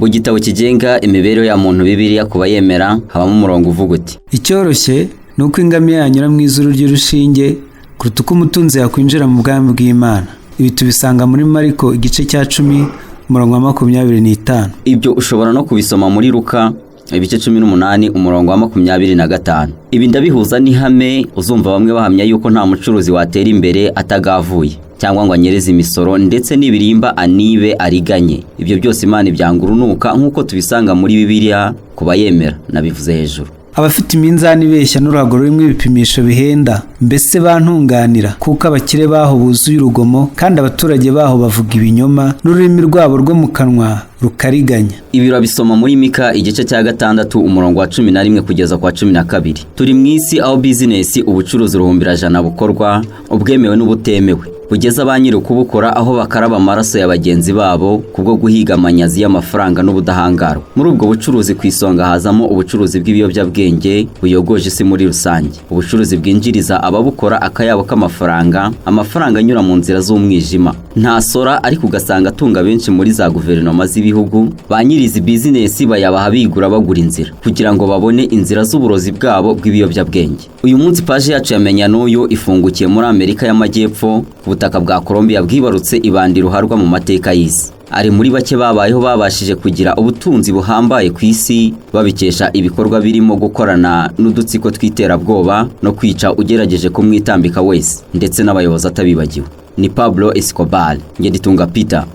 Mu gitabo kigenga imibereho ya muntu Bibiliya kuba yemera habamo umurongo uvuga uti: icyoroshye ni uko ingamiya yanyura mu izuru ry'urushinge kuruta uko umutunzi yakwinjira mu bwami bw'Imana. Ibi tubisanga muri Mariko igice cya 10 umurongo wa 25. Ibyo ushobora no kubisoma muri Luka ibice 18 umurongo wa 25. Ibi ndabihuza n'ihame uzumva bamwe bahamya yuko nta mucuruzi watera imbere atagavuye cyangwa ngo anyereze imisoro ndetse n'ibirimba anibe ariganye. Ibyo byose Imana ibyanga urunuka nk'uko tubisanga muri Bibiliya kuba yemera nabivuze hejuru. Abafite iminzani ibeshya n'uruhago rurimo ibipimisho bihenda mbese bantunganira, kuko abakire baho buzuye urugomo kandi abaturage baho bavuga ibinyoma n'ururimi rwabo rwo mu kanwa rukariganya. Ibi urabisoma muri Mika igice cya 6 umurongo wa 11 kugeza kwa 12. Turi mu isi aho business ubucuruzi ruhumbirajana bukorwa, ubwemewe n'ubutemewe, bugeza ba nyiri kubukora aho bakaraba amaraso ya bagenzi babo kubwo guhiga amanyazi y'amafaranga n'ubudahangarwa. Muri ubwo bucuruzi ku isonga hazamo ubucuruzi bw'ibiyobyabwenge buyogoje isi muri rusange, ubucuruzi bwinjiriza ababukora akayabo k'amafaranga, amafaranga anyura mu nzira z'umwijima ntasora, ariko ugasanga atunga benshi muri za guverinoma z'ibihugu. Ba nyirizi business bayabaha bigura bagura inzira kugira ngo babone inzira z'uburozi bwabo bw'ibiyobyabwenge. Uyu munsi paje yacu yamenya n'uyu ifungukiye muri Amerika y'Amajyepfo, ubutaka bwa Colombia bwibarutse ibandi ruharwa mu mateka y'isi. Ari muri bake babayeho babashije kugira ubutunzi buhambaye ku isi babikesha ibikorwa birimo gukorana n'udutsiko tw'iterabwoba no kwica ugerageje kumwitambika wese, ndetse n'abayobozi atabibagiwe. Ni Pablo Escobar. Ngeditunga Peter.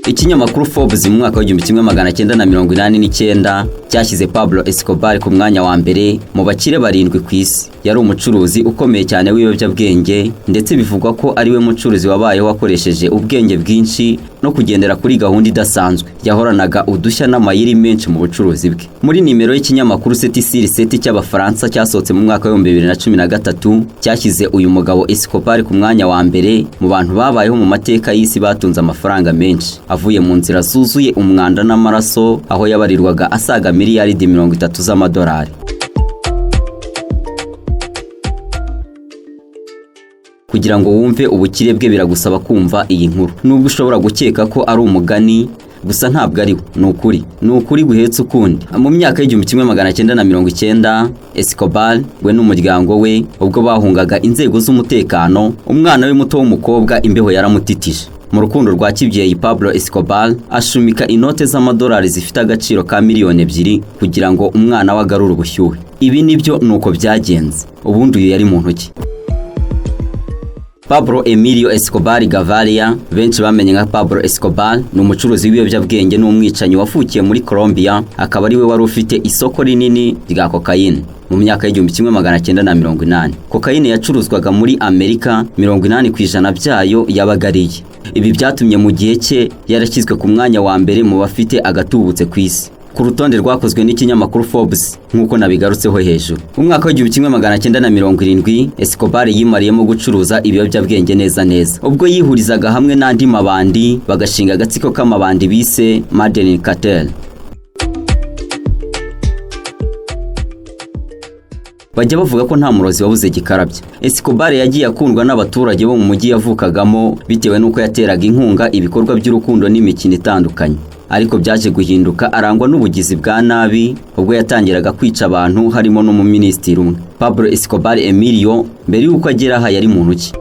Ikinyamakuru Forbes mu mwaka wa 1989 cyashyize Pablo Escobar ku mwanya wa mbere mu bakire barindwi ku isi. Yari umucuruzi ukomeye cyane w'ibiyobyabwenge, ndetse bivugwa ko ari we mucuruzi wabayeho wakoresheje ubwenge bwinshi no kugendera kuri gahunda idasanzwe. Yahoranaga udushya n'amayiri menshi mu bucuruzi bwe. Muri nimero y'ikinyamakuru Set cy'Abafaransa cyasohotse mu mwaka wa 2013 cyashyize uyu mugabo Escobar ku mwanya wa mbere mu bantu babayeho mu mateka y'isi batunze amafaranga menshi avuye mu nzira zuzuye umwanda n'amaraso, aho yabarirwaga asaga miliyaridi 30 z'amadolari. Kugira ngo wumve ubukire bwe biragusaba kumva iyi nkuru. Nubwo ushobora gukeka ko ari umugani, gusa ntabwo ari ni ukuri guhetse ukundi. Mu myaka y'1990 Escobar we n'umuryango we ubwo bahungaga inzego z'umutekano, umwana we muto w'umukobwa imbeho yaramutitije. Mu rukundo rwa kibyeyi Pablo Escobar ashumika inote z'amadolari zifite agaciro ka miliyoni 2 kugira ngo umwana wagarure ubushyuhe. Ibi nibyo nuko byagenze. Ubundi uyu yari muntu ki? Pablo Emilio Escobar Gaviria, benshi bamenye nka Pablo Escobar, ni umucuruzi w'ibiyobyabwenge n'umwicanyi wafukiye muri Colombia, akaba ari we wari ufite isoko rinini rya cocaine. Mu myaka y'1980 cocaine yacuruzwaga muri Amerika, 80% byayo yabagariye. Ibi byatumye mu gihe cye yarashyizwe ku mwanya wa mbere mu bafite agatubutse ku isi ku rutonde rwakozwe n'ikinyamakuru Forbes nk'uko nabigarutseho hejuru. Mu mwaka wa 1970 Escobar yimariyemo gucuruza ibiyobyabwenge neza, ubwo yihurizaga hamwe n'andi mabandi bagashinga agatsiko k'amabandi bise Medellin Cartel. Bajya bavuga ko nta murozi wabuze gikarabye. Escobar yagiye akundwa n'abaturage bo mu mujyi yavukagamo bitewe n'uko yateraga inkunga ibikorwa by'urukundo n'imikino itandukanye. Ariko byaje guhinduka arangwa n'ubugizi bwa nabi ubwo yatangiraga kwica abantu, harimo n'umuminisitiri umwe. Pablo Escobar Emilio mbere y'uko agera aha yari muntu ki?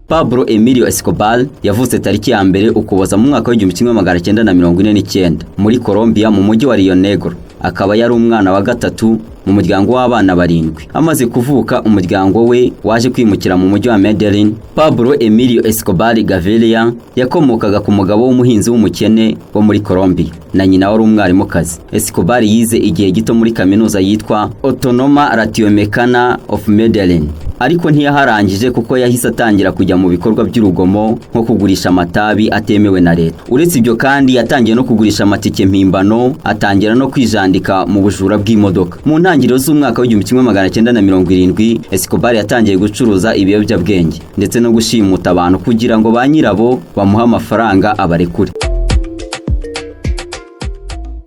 Pablo Emilio Escobar yavutse tariki ya 2 Ukuboza mu mwaka wa 1949 muri Colombia mu mujyi wa Rio Negro. Akaba yari umwana wa gatatu mu muryango w'abana 7. Amaze kuvuka umuryango we waje kwimukira mu mujyi wa Medellin. Pablo Emilio Escobar Gaviria yakomokaga ku mugabo w'umuhinzi w'umukene wo muri Colombia, na nyina wari umwarimukazi. Escobar yize igihe gito muri kaminuza yitwa Autónoma Latinoamericana of Medellin, ariko ntiyaharangije kuko yahise atangira kujya mu bikorwa by'urugomo nko kugurisha amatabi atemewe na leta. Uretse ibyo kandi yatangiye no kugurisha amatike mpimbano, atangira no kwijandika mu bujura bw'imodoka. Mu ntangiriro z'umwaka wa 1970 Escobar yatangiye gucuruza ibiyobyabwenge ndetse no gushimuta abantu kugira ngo ba nyirabo bamuha amafaranga abarekure.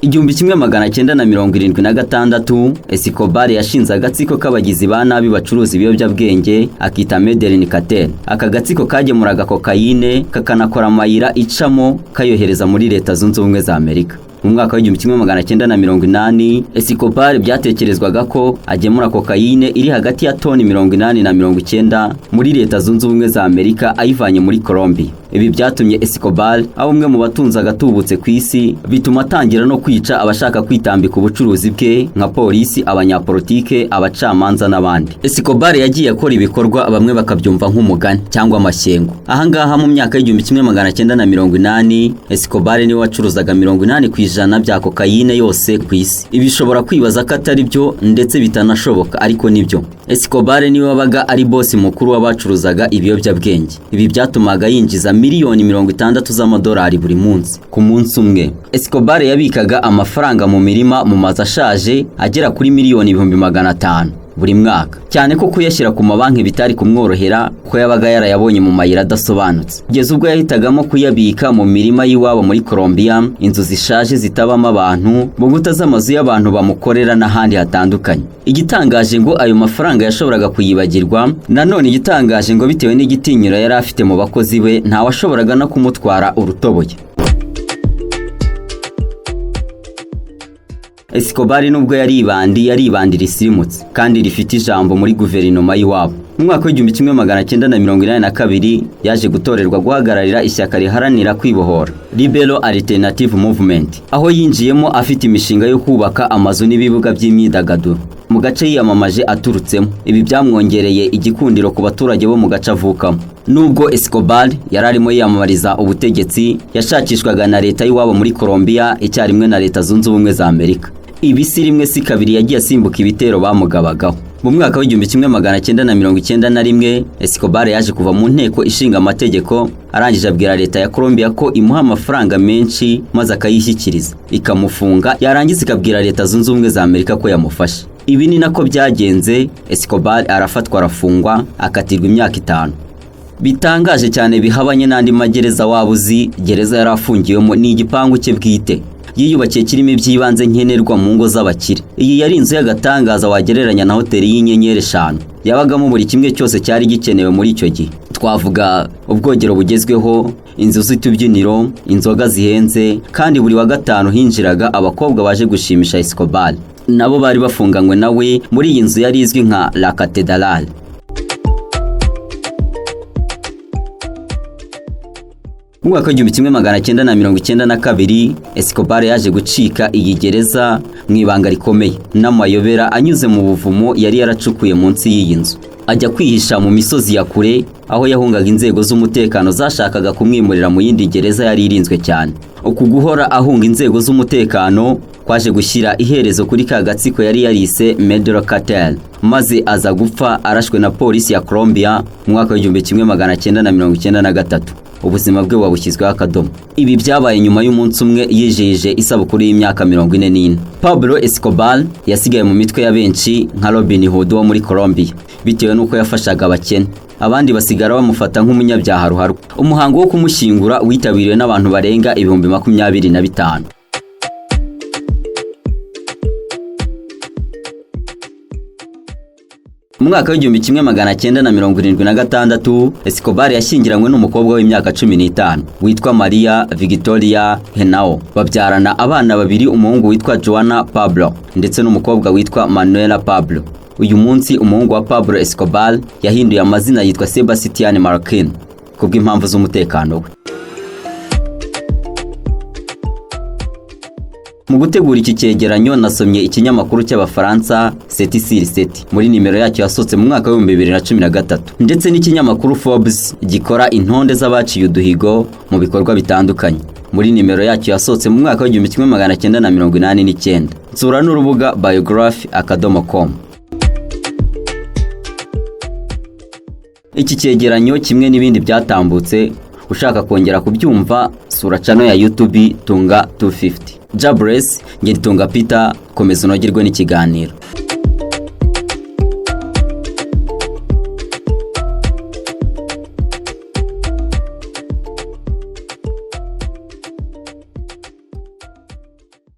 1976 Escobar yashinze agatsiko k'abagizi ba nabi bacuruza ibiyobyabwenge akita Medellin Cartel. Aka gatsiko kagemuraga kokayine kakanakora amayira icamo kayohereza muri Leta Zunze Ubumwe za Amerika. Mu mwaka wa 1980 Escobar byatekerezwaga ko agemura kokayine iri hagati ya toni 80 na 90 muri Leta Zunze Ubumwe za Amerika ayivanye muri Colombia. Ibi byatumye Escobar aba umwe mu batunzi agatubutse ku isi, bituma atangira no kwica abashaka kwitambika ubucuruzi bwe nka polisi, abanyapolitike, abacamanza n'abandi. Escobar yagiye akora ibikorwa bamwe bakabyumva nk'umugani cyangwa amashyengo. Aha ngaha mu myaka ya 1980 Escobar niwe wacuruzaga 80% bya kokayine yose ku isi. Ibi bishobora kwibaza ko atari byo ndetse bitanashoboka, ariko nibyo. Escobar niwe wabaga ari boss mukuru w'abacuruzaga ibiyobyabwenge. Ibi byatumaga yinjiza miliyoni 60 z'amadolari buri munsi. Ku munsi umwe Escobar yabikaga amafaranga mu mirima mu mazu ashaje agera kuri miliyoni 500,000 buri mwaka, cyane ko kuyashyira ku mabanki bitari kumworohera ko yabaga yarayabonye mu mayira adasobanutse. Kugeza ubwo yahitagamo kuyabika mu mirima y'iwabo muri Colombia, inzu zishaje zitabamo abantu, buguta z'amazu y'abantu bamukorera n'ahandi hatandukanye. Igitangaje ngo ayo mafaranga yashoboraga kuyibagirwa. Nanone igitangaje ngo bitewe n'igitinyiro yari afite mu bakozi be, nta washoboraga no kumutwara urutoboye. Escobar nubwo yaribandira isirimutse kandi rifite ijambo muri guverinoma y'iwabo. Mu mwaka wa 1982 yaje gutorerwa guhagararira ishyaka riharanira kwibohora Liberal Alternative Movement, aho yinjiyemo afite imishinga yo kubaka amazu n'ibibuga by'imyidagaduro mu gace yiyamamaje aturutsemo. Ibi byamwongereye igikundiro ku baturage bo mu gace avukamo. Nubwo Escobar yararimo yiyamamariza ubutegetsi, yashakishwaga na leta y'iwabo muri Colombia icyarimwe na Leta Zunze Ubumwe za Amerika. Ibi si rimwe si kabiri yagiye asimbuka ibitero bamugabagaho. Mu mwaka wa 1991 Escobar yaje kuva mu nteko ishinga amategeko, arangije abwira leta ya Colombia ko imuha amafaranga menshi maze akayishyikiriza, ikamufunga, yarangiza ikabwira Leta Zunze Ubumwe za Amerika ko yamufasha. Ibi ni nako byagenze. Escobar arafatwa, arafungwa, akatirwa imyaka 5. Bitangaje cyane bihabanye n'andi magereza wabuzi, gereza yarafungiwemo ni igipangu cye bwite. Yiyubakiye kirimo ibyibanze nkenerwa mu ngo z'abakire. Iyi yari inzu y'agatangaza wagereranya na hoteli y'inyenyeri 5. Yabagamo buri kimwe cyose cyari gikenewe muri icyo gihe. Twavuga ubwogero bugezweho, inzu z'utubyiniro, inzoga zihenze, kandi buri wa gatanu hinjiraga abakobwa baje gushimisha Escobar. Nabo bari bafunganywe nawe muri iyi nzu yari izwi nka La Catedral. Mu mwaka wa 1992 Escobar yaje gucika iyi gereza mu ibanga rikomeye n'amayobera anyuze mu buvumo yari yaracukuye munsi y'iyi nzu. Ajya kwihisha mu misozi ya kure, aho yahungaga inzego z'umutekano zashakaga kumwimurira mu yindi gereza yari irinzwe cyane. Uku guhora ahunga inzego z'umutekano kwaje gushyira iherezo kuri ka gatsiko yari yarise Medellin Cartel, maze aza gupfa arashwe na polisi ya Colombia mu mwaka wa 1993. Ubuzima bwe wabushyizweho akadomo. Ibi byabaye nyuma y'umunsi umwe yijije isabukuru y'imyaka 44. Pablo Escobar yasigaye mu mitwe ya benshi nka Robin Hood wo muri Colombia bitewe nuko yafashaga abakene. Abandi basigara bamufata nk'umunyabyaha ruharwa. Umuhango wo kumushyingura witabiriwe n'abantu barenga 25,000. Mu mwaka wa 1976 Escobar yashyingiranywe n'umukobwa w'imyaka 15 witwa Maria Victoria Henao. Babyarana abana babiri, umuhungu witwa Joana Pablo ndetse n'umukobwa witwa Manuela Pablo. Uyu munsi umuhungu wa Pablo Escobar yahinduye amazina yitwa Sebastián Marroquín kubw'impamvu z'umutekano we. Mu gutegura iki cyegeranyo nasomye ikinyamakuru cy'Abafaransa 7/7 muri nimero yacyo yasohotse mu mwaka wa 2013, ndetse n'ikinyamakuru Forbes gikora intonde z'abaciye uduhigo mu bikorwa bitandukanye muri nimero yacyo yasohotse mu mwaka wa 1989. Nsura n'urubuga biography.com. Iki cyegeranyo kimwe n'ibindi byatambutse, ushaka kongera kubyumva sura channel ya YouTube Tunga 250. Jabrez, ngeri Tunga Peter, komeza unogerwe n'ikiganiro.